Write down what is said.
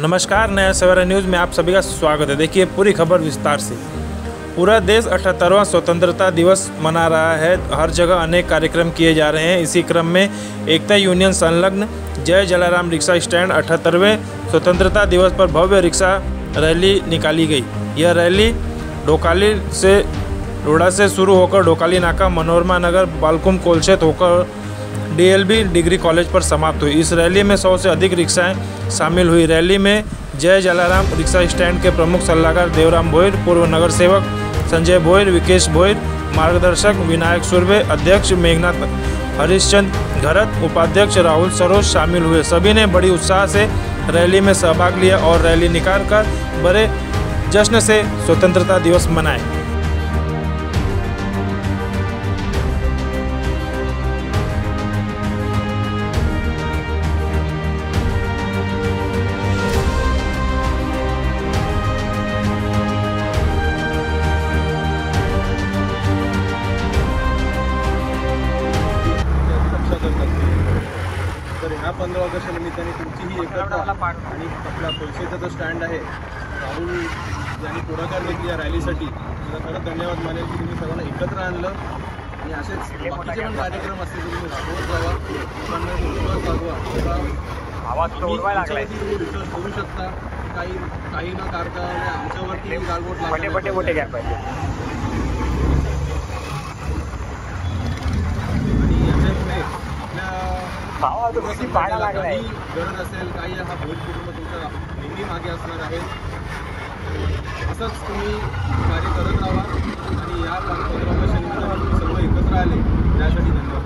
नमस्कार, नया सवेरा न्यूज़ में आप सभी का स्वागत है। देखिए पूरी खबर विस्तार से। पूरा देश 78वां स्वतंत्रता दिवस मना रहा है। हर जगह अनेक कार्यक्रम किए जा रहे हैं। इसी क्रम में एकता यूनियन संलग्न जय जलाराम रिक्शा स्टैंड 78वें स्वतंत्रता दिवस पर भव्य रिक्शा रैली निकाली गई। यह रैली ढोकाली से रोड़ा से शुरू होकर ढोकाली नाका, मनोरमा नगर, बालकुम कोलछेत होकर DLB डिग्री कॉलेज पर समाप्त हुई। इस रैली में 100 से अधिक रिक्शाएं शामिल हुई। रैली में जय जलाराम रिक्शा स्टैंड के प्रमुख सलाहकार देवराम भोईर, पूर्व नगर सेवक संजय भोईर, विकेश भोईर, मार्गदर्शक विनायक सुरभे, अध्यक्ष मेघनाथ हरिश्चंद घरत, उपाध्यक्ष राहुल सरोज शामिल हुए। सभी ने बड़ी उत्साह से रैली में सहभाग लिया और रैली निकाल कर बड़े जश्न से स्वतंत्रता दिवस मनाए। तर ह्या 15 ऑगस्ट निमित्ताने तुमचीही एकत्र आणि आपला कोलछेतचा जो स्टँड आहे राहुल यांनी पुढाकार घेतली या रॅलीसाठी, तुला खरंच धन्यवाद मानेल की तुम्ही सर्वांना एकत्र आणलं आणि असेच बाकीचे पण कार्यक्रम असतील तुम्ही राबवत जावा, लोकांना विश्वास दाखवा, तुम्ही विश्वास करू शकता। काही ना कारखाने आमच्यावरती गालबोट लागले काही गरज असेल, काही हा भोज कुटुंब तुमचा नेहमी मागे असणार आहे। असंच तुम्ही कार्य करत राहा आणि या 15 ऑगस्ट निमित्ताने सर्व एकत्र आले त्यासाठी धन्यवाद।